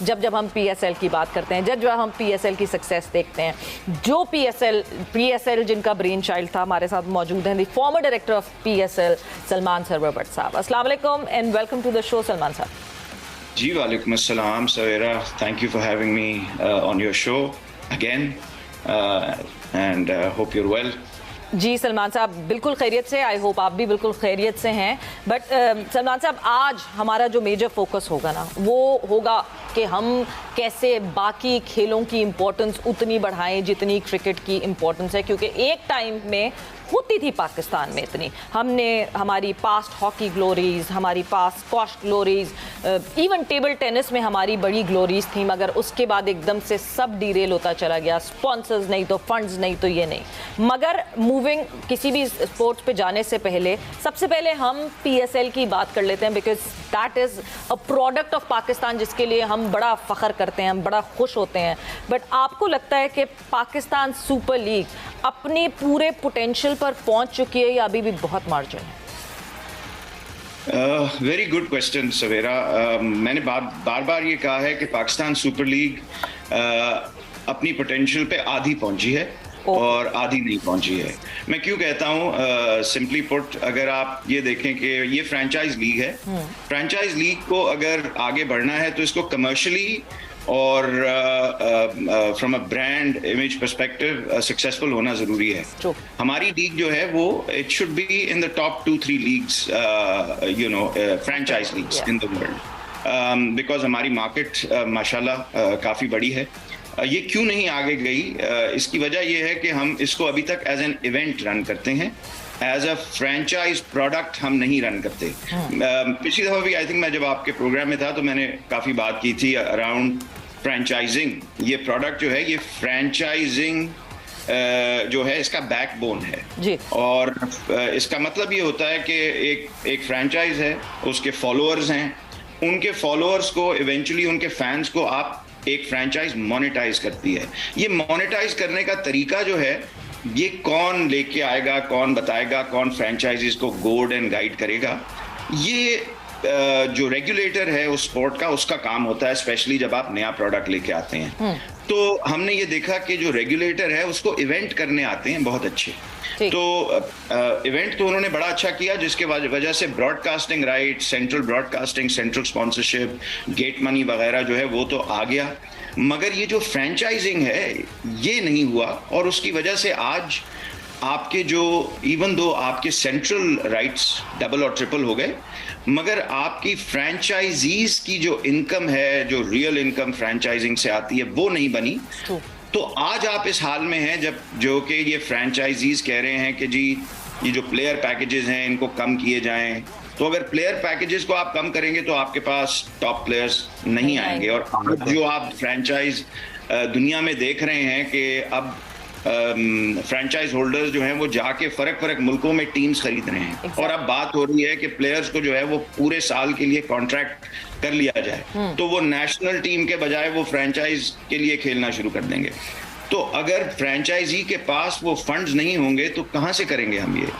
जब जब हम PSL की बात करते हैं, जब जब हम PSL की सक्सेस देखते हैं, जो PSL जिनका ब्रेन चाइल्ड था, हमारे साथ मौजूद हैं the former director of PSL Salman Sarwar Bhatt sahab. अस्सलाम वालेकुम and welcome to the show Salman sahab. जी वालेकुम अस्सलाम Savera, thank you for having me on your show again and hope you are well. जी सलमान साहब, बिल्कुल खैरियत से, आई होप आप भी बिल्कुल खैरियत से हैं। बट सलमान साहब, आज हमारा जो मेजर फोकस होगा ना, वो होगा कि हम कैसे बाकी खेलों की इम्पोर्टेंस उतनी बढ़ाएं जितनी क्रिकेट की इम्पोर्टेंस है, क्योंकि एक टाइम में होती थी पाकिस्तान में इतनी, हमने हमारी पास्ट हॉकी ग्लोरीज, हमारी past squash glories, even table tennis में हमारी बड़ी ग्लोरीज थी, मगर उसके बाद एकदम से सब डीरेल होता चला गया, स्पॉन्सर्स नहीं तो फंड्स नहीं तो ये नहीं। मगर मूविंग किसी भी स्पोर्ट्स पे जाने से पहले सबसे पहले हम PSL की बात कर लेते हैं, because that is a product of Pakistan जिसके लिए हम बड़ा फ़ख्र करते हैं, हम बड़ा खुश होते हैं। बट आपको लगता है कि पाकिस्तान सुपर लीग अपने पूरे पोटेंशियल पर पहुंच चुकी है या अभी भी बहुत मार्जिन है? वेरी गुड क्वेश्चन सवेरा। मैंने बार बार ये कहा है कि पाकिस्तान सुपर लीग अपनी पोटेंशियल पे आधी पहुंची है और आधी नहीं पहुंची है। मैं क्यों कहता हूं? सिंपली पुट, अगर आप ये देखें कि ये फ्रेंचाइज लीग है, फ्रेंचाइज लीग को अगर आगे बढ़ना है तो इसको कमर्शियली और from a brand image perspective successful होना जरूरी है। हमारी लीग जो है वो it should be in the top 2-3 leagues, you know, franchise leagues in the world, because हमारी मार्केट माशाल्लाह काफ़ी बड़ी है। ये क्यों नहीं आगे गई? इसकी वजह यह है कि हम इसको अभी तक एज एन इवेंट रन करते हैं, एज अ फ्रेंचाइज प्रोडक्ट हम नहीं रन करते। पिछली दफ़ा भी आई थिंक मैं जब आपके प्रोग्राम में था तो मैंने काफ़ी बात की थी अराउंड फ्रेंचाइजिंग। ये प्रोडक्ट जो है, ये फ्रेंचाइजिंग जो है इसका बैकबोन है जी। और इसका मतलब ये होता है कि एक फ्रेंचाइज है, उसके फॉलोअर्स हैं, उनके फॉलोअर्स को इवेंचुअली उनके फैंस को आप एक फ्रेंचाइज मोनेटाइज करती है। ये मोनेटाइज करने का तरीका जो है, ये कौन लेके आएगा, कौन बताएगा, कौन फ्रेंचाइजीज को गाइड एंड गाइड करेगा, ये जो रेगुलेटर है उस स्पोर्ट का, उसका काम होता है, स्पेशली जब आप नया प्रोडक्ट लेके आते हैं। तो हमने ये देखा कि जो रेगुलेटर है उसको इवेंट करने आते हैं बहुत अच्छे। तो इवेंट तो उन्होंने बड़ा अच्छा किया, जिसके वजह से broadcasting right, central broadcasting, central sponsorship, get money वगैरह जो है वो तो आ गया। मगर ये जो फ्रेंचाइजिंग है ये नहीं हुआ, और उसकी वजह से आज आपके जो इवन दो आपके सेंट्रल राइट्स डबल और ट्रिपल हो गए, मगर आपकी फ्रेंचाइजीज की जो इनकम है, जो रियल इनकम फ्रेंचाइजिंग से आती है, वो नहीं बनी। तो आज आप इस हाल में हैं जब जो कि ये फ्रेंचाइजीज कह रहे हैं कि जी ये जो प्लेयर पैकेजेस हैं इनको कम किए जाएं। तो अगर प्लेयर पैकेजेस को आप कम करेंगे तो आपके पास टॉप प्लेयर्स नहीं आएंगे। और आज जो आप फ्रेंचाइज दुनिया में देख रहे हैं कि अब फ्रेंचाइज होल्डर्स जो हैं वो जाके फर्क मुल्कों में टीम्स खरीद रहे हैं। और अब बात हो रही है कि प्लेयर्स को जो है वो पूरे साल के लिए कॉन्ट्रैक्ट कर लिया जाए, तो वो नेशनल टीम के बजाय वो फ्रेंचाइज के लिए खेलना शुरू कर देंगे। तो अगर फ्रेंचाइजी के पास वो फंड्स नहीं होंगे तो कहाँ से करेंगे हम ये?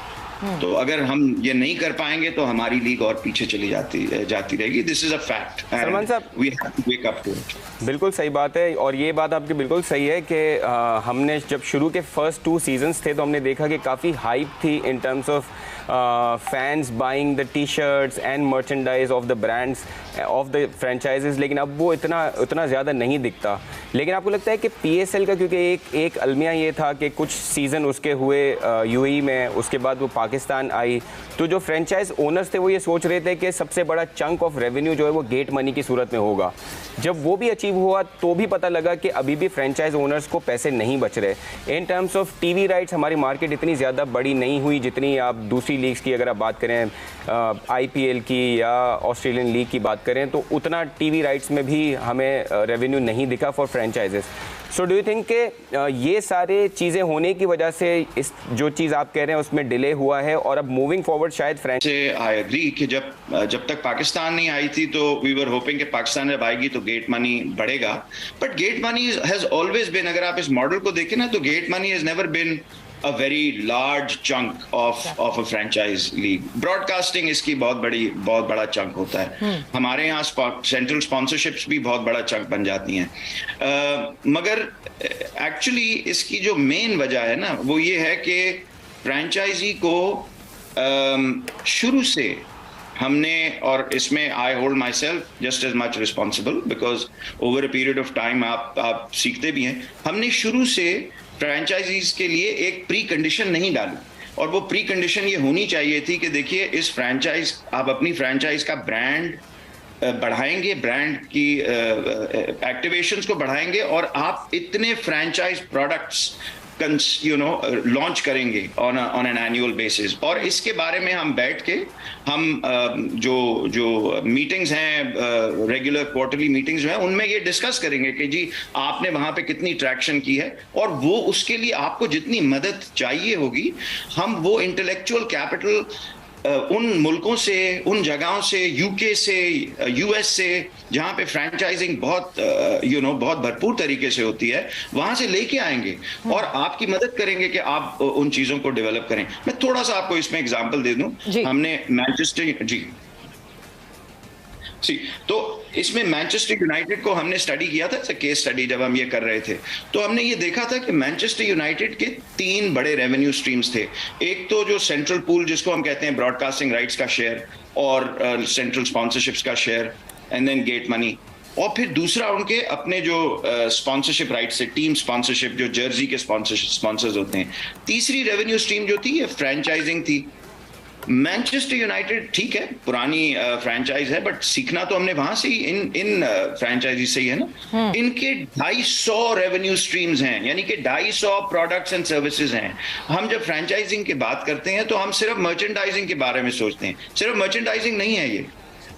तो अगर हम ये नहीं कर पाएंगे तो हमारी लीग और पीछे चली जाती रहेगी। This is a fact, Salman sahab, we have to wake up to it. बिल्कुल सही बात है, और ये बात आपकी बिल्कुल सही है कि हमने जब शुरू के फर्स्ट 2 सीजन्स थे तो हमने देखा कि काफ़ी हाइप थी in terms of fans buying the T-shirts and merchandise of the brands of the franchises, लेकिन अब वो इतना ज़्यादा नहीं दिखता। लेकिन आपको लगता है कि PSL का, क्योंकि एक अलमिया ये था कि कुछ सीज़न उसके हुए UAE में, उसके बाद वो पाकिस्तान आई, तो जो फ्रेंचाइज ओनर्स थे वो ये सोच रहे थे कि सबसे बड़ा चंक ऑफ रेवेन्यू जो है वो गेट मनी की सूरत में होगा। जब वो भी अचीव हुआ तो भी पता लगा कि अभी भी फ्रेंचाइज ओनर्स को पैसे नहीं बच रहे। इन टर्म्स ऑफ TV राइट्स हमारी मार्केट इतनी ज़्यादा बड़ी नहीं हुई जितनी आप दूसरी लीग्स की अगर आप बात करें, IPL की या ऑस्ट्रेलियन लीग की बात करें, तो उतना TV राइट्स में भी हमें रेवेन्यू नहीं दिखा for franchises. So do you think कि ये सारे चीज़ें होने की वजह से इस जो चीज़ आप कह रहे हैं उसमें डिले हुआ है, और अब मूविंग फॉरवर्ड शायद आई एग्री कि जब तक पाकिस्तान नहीं आई थी तो वी वर होपिंग कि पाकिस्तान जब आएगी तो गेट मनी बढ़ेगा। But gate money has always been, अगर आप इस मॉडल को देखें ना, तो gate money has never been a very large chunk of a franchise league. Broadcasting इसकी बहुत बड़ा चंक होता है. हमारे यहाँ सेंट्रल स्पॉन्सरशिप्स भी बहुत बड़ा चंक बन जाती हैं. मगर एक्चुअली इसकी जो मेन वजह है ना वो ये है कि फ्रेंचाइजी को शुरू से हमने, और इसमें I hold myself just as much responsible because over a period of time आप सीखते भी हैं, हमने शुरू से फ्रेंचाइजीज के लिए एक प्री कंडीशन नहीं डाली. और वो प्री कंडीशन ये होनी चाहिए थी कि देखिए इस फ्रेंचाइज, आप अपनी फ्रेंचाइज का ब्रांड बढ़ाएंगे, ब्रांड की एक्टिवेशंस को बढ़ाएंगे और आप इतने फ्रेंचाइज प्रोडक्ट्स लॉन्च करेंगे ऑन एन एनुअल बेसिस. और इसके बारे में हम बैठ के हम जो मीटिंग्स हैं, रेगुलर क्वार्टरली मीटिंग्स हैं, उनमें ये डिस्कस करेंगे कि जी आपने वहां पे कितनी ट्रैक्शन की है और वो उसके लिए आपको जितनी मदद चाहिए होगी, हम वो इंटेलेक्चुअल कैपिटल उन मुल्कों से, उन जगहों से, यूके से, यूएस से, जहां पे फ्रेंचाइजिंग बहुत भरपूर तरीके से होती है, वहां से लेके आएंगे और आपकी मदद करेंगे कि आप उन चीजों को डेवलप करें. मैं थोड़ा सा आपको इसमें एग्जांपल दे दूं. हमने मैनचेस्टर तो इसमें मैनचेस्टर यूनाइटेड को हमने स्टडी किया था, केस स्टडी जब हम ये कर रहे थे, तो हमने ये देखा था कि मैनचेस्टर यूनाइटेड के 3 बड़े रेवेन्यू स्ट्रीम्स थे. एक तो जो सेंट्रल पूल जिसको हम कहते हैं ब्रॉडकास्टिंग राइट्स का शेयर और सेंट्रल स्पॉन्सरशिप्स का share, and then gate money. और फिर दूसरा उनके अपने जो स्पॉन्सरशिप राइट्स है, टीम स्पॉन्सरशिप, जो जर्सी के स्पॉन्सर्स होते हैं. तीसरी रेवेन्यू स्ट्रीम जो थी ये फ्रेंचाइजिंग थी. मैनचेस्टर यूनाइटेड ठीक है, पुरानी फ्रेंचाइज है, बट सीखना तो हमने वहां से ही इन फ्रेंचाइजी से ही है ना. इनके 250 रेवेन्यू स्ट्रीम्स हैं, यानी कि 250 प्रोडक्ट्स एंड सर्विसेज हैं. हम जब फ्रेंचाइजिंग की बात करते हैं तो हम सिर्फ मर्चेंडाइजिंग के बारे में सोचते हैं. सिर्फ मर्चेंडाइजिंग नहीं है ये,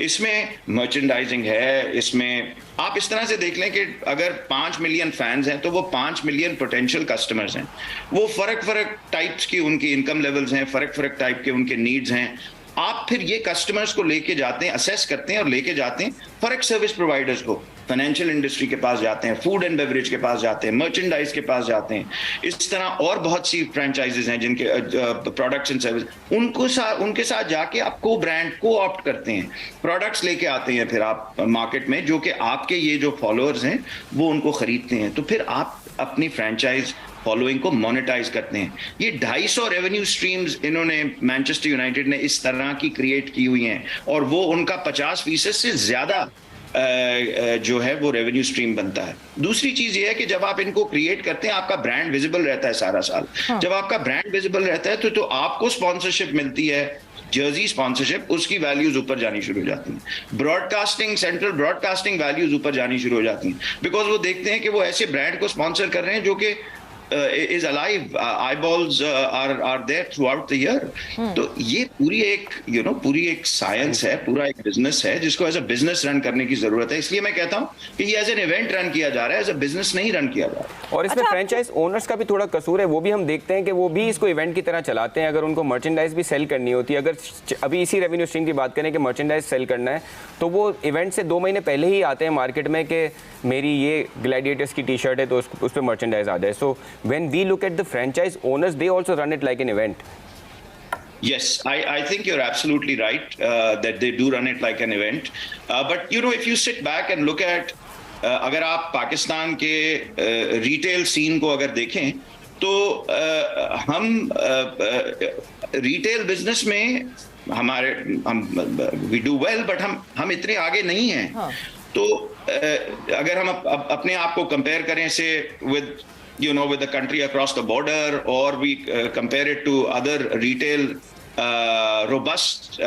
इसमें मर्चेंडाइजिंग है. इसमें आप इस तरह से देख लें कि अगर 5 मिलियन फैंस हैं तो वो 5 मिलियन पोटेंशियल कस्टमर्स हैं. वो फर्क टाइप्स की उनकी इनकम लेवल्स हैं, फर्क टाइप के उनके नीड्स हैं. आप फिर ये कस्टमर्स को लेके जाते हैं, असेस करते हैं और लेके जाते हैं फर्क सर्विस प्रोवाइडर्स को, फाइनेंशियल इंडस्ट्री के पास जाते हैं, फूड एंड बेवरेज के पास जाते हैं, मर्चेंडाइज के पास जाते हैं. इस तरह और बहुत सी फ्रेंचाइजेज हैं जिनके प्रोडक्ट्स एंड सर्विस, उनके साथ जाके आप को ब्रांड को ऑप्ट करते हैं, प्रोडक्ट्स लेके आते हैं फिर आप मार्केट में, जो कि आपके ये जो फॉलोअर्स हैं वो उनको खरीदते हैं. तो फिर आप अपनी फ्रेंचाइज फॉलोइंग को मोनेटाइज करते हैं. ये 250 रेवेन्यू स्ट्रीम्स इन्होंने, मैनचेस्टर यूनाइटेड ने इस तरह की क्रिएट की हुई हैं और वो उनका 50% से ज्यादा जो है वो रेवेन्यू स्ट्रीम बनता है. दूसरी चीज ये है कि जब आप इनको क्रिएट करते हैं आपका ब्रांड विजिबल रहता है सारा साल. जब आपका ब्रांड विजिबल रहता है तो आपको स्पॉन्सरशिप मिलती है, जर्सी स्पॉन्सरशिप, उसकी वैल्यूज ऊपर जानी शुरू हो जाती हैं. ब्रॉडकास्टिंग, सेंट्रल ब्रॉडकास्टिंग वैल्यूज ऊपर जानी शुरू हो जाती हैं, बिकॉज वो देखते हैं कि वो ऐसे ब्रांड को स्पॉन्सर कर रहे हैं जो कि is alive, eyeballs are there throughout the year. तो ये पूरी एक साइंस है, पूरा एक बिजनेस है जिसको एज अ बिजनेस रन करने की जरूरत है. इसलिए मैं कहता हूँ कि ये एज एन इवेंट रन किया जा रहा है, एज अ बिजनेस नहीं रन किया जा रहा है. और इसमें फ्रेंचाइज ओनर्स का भी थोड़ा कसूर है. वो भी हम देखते हैं कि वो भी इसको इवेंट की तरह चलाते हैं. अगर उनको मर्चेंडाइज भी सेल करनी होती है, अगर अभी इसी रेवेन्यू स्ट्रीम की बात करें कि मर्चेंडाइज सेल करना है, तो वो इवेंट से 2 महीने पहले ही आते हैं मार्केट में कि मेरी ये ग्लैडिएटर्स की टी शर्ट है तो उस पर मर्चेंडाइज आ जाए. So when we look at the franchise owners, they also run it like an event. Yes, I think you're absolutely right that they do run it like an event. But if you sit back and look at अगर आप पाकिस्तान के retail scene को अगर देखें तो हम retail business में we do well, but हम इतने आगे नहीं हैं. तो अगर हम अपने आप को कंपेयर करें से with the country across the border, or we compare it to other retail robust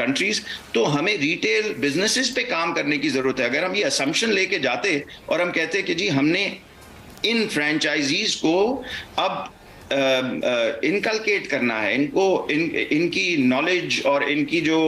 countries, तो हमें रिटेल बिजनेसेस पे काम करने की जरूरत है. अगर हम ये असम्पशन लेके जाते और हम कहते कि जी हमने इन फ्रेंचाइजीज को अब इनकलकेट करना है, इनकी नॉलेज और इनकी जो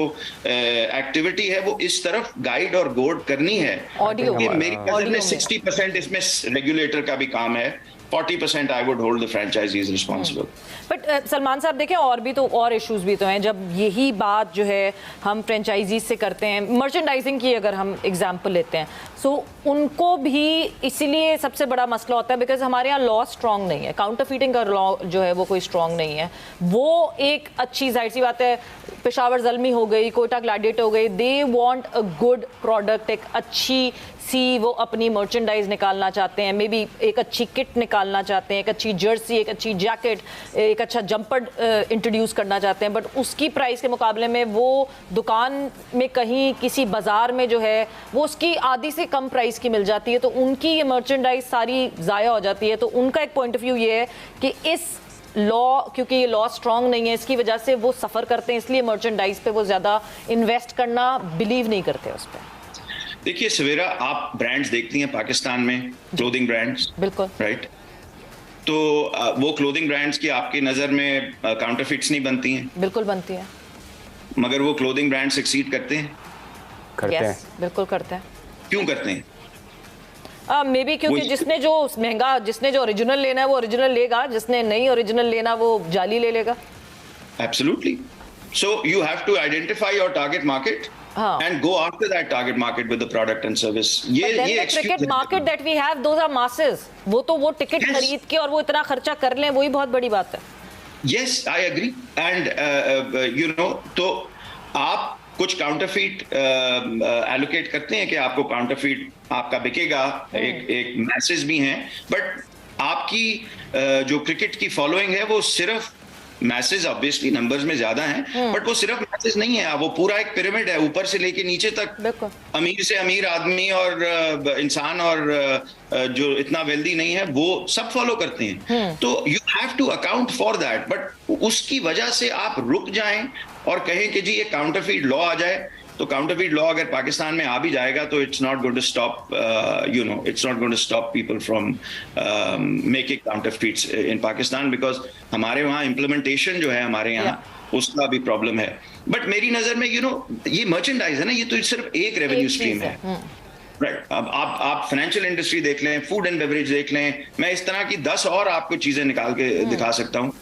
एक्टिविटी है वो इस तरफ गाइड और गोड करनी है. क्योंकि मेरी ख्याल में 60% इसमें रेगुलेटर का भी काम है, 40% I would hold the franchisees responsible. But Salman साहब देखें, और भी तो और इश्यूज भी तो हैं जब यही बात जो है हम फ्रेंचाइजीज से करते हैं। मर्चेंडाइजिंग की अगर हम एग्जांपल लेते हैं, सो उनको भी इसीलिए सबसे बड़ा मसला होता है बिकॉज हमारे यहाँ लॉ स्ट्रॉन्ग नहीं है, काउंटरफीटिंग का लॉ जो है वो कोई स्ट्रॉन्ग नहीं है। वो एक अच्छी जाहिर सी बात है, पेशावर ज़ल्मी हो गई, कोयटा ग्लैडिएटर हो गई, they want a good product, एक अच्छी सी वो अपनी मर्चेंडाइज निकालना चाहते हैं, मे बी एक अच्छी किट निकालना चाहते हैं, एक अच्छी जर्सी, एक अच्छी जैकेट, एक अच्छा जंपर इंट्रोड्यूस करना चाहते हैं, बट उसकी प्राइस के मुकाबले में वो दुकान में कहीं किसी बाजार में जो है वो उसकी आधी से कम प्राइस की मिल जाती है, तो उनकी ये मर्चेंडाइज सारी ज़ाया हो जाती है। तो उनका एक पॉइंट ऑफ व्यू ये है कि इस लॉ, क्योंकि ये लॉ स्ट्रॉन्ग नहीं है, इसकी वजह से वो सफ़र करते हैं, इसलिए मर्चेंडाइज पे वो ज़्यादा इन्वेस्ट करना बिलीव नहीं करते उस पर। देखिए सवेरा, आप ब्रांड्स देखती हैं पाकिस्तान में, क्लोथिंग ब्रांड्स, बिल्कुल राइट? तो वो क्लोथिंग ब्रांड्स की आपकी नज़र में काउंटरफिट्स नहीं बनती हैं? बिल्कुल बनती है। मगर वो क्लोथिंग ब्रांड सक्सीड करते हैं? करते हैं, बिल्कुल करते हैं। क्यों करते हैं? मे बी क्योंकि जिसने जो महंगा, जिसने जो ओरिजिनल लेना है वो ओरिजिनल लेगा, जिसने नहीं ओरिजिनल लेना वो जाली ले लेगा। Absolutely. So you have to identify your target market and go after that target market with the product and service. But then the cricket market that we have, those are masses. वो तो वो ticket खरीद के और वो इतना खर्चा कर लें, वही बहुत बड़ी बात है। Yes, I agree. And you know, तो आप कुछ काउंटरफीट एलोकेट करते हैं कि आपको काउंटरफीट आपका बिकेगा, एक मैसेज भी हैं, बट आपकी जो क्रिकेट की फॉलोइंग है वो सिर्फ मैसेज, ऑब्वियसली नंबर्स में ज्यादा हैं, बट वो सिर्फ मैसेज नहीं है, वो पूरा एक पिरामिड है, ऊपर से लेके नीचे तक। अमीर से अमीर आदमी और इंसान और जो इतना वेल्दी नहीं है वो सब फॉलो करते हैं। तो you have to account for that, but उसकी वजह से आप रुक जाएं और कहें कि जी ये काउंटरफीट लॉ आ जाए, तो काउंटरफीट लॉ अगर पाकिस्तान में आ भी जाएगा तो it's not going to stop, you know, it's not going to stop people from making counterfeits in Pakistan, because हमारे वहाँ इम्प्लीमेंटेशन जो है हमारे यहाँ उसका भी प्रॉब्लम है। बट मेरी नजर में, यू नो, ये मर्चेंडाइज है ना, ये तो सिर्फ एक रेवेन्यू स्ट्रीम है, राइट? अब आप फाइनेंशियल इंडस्ट्री देख लें, फूड एंड बेवरेज देख लें, मैं इस तरह की 10 और आपको चीजें निकाल के दिखा सकता हूँ।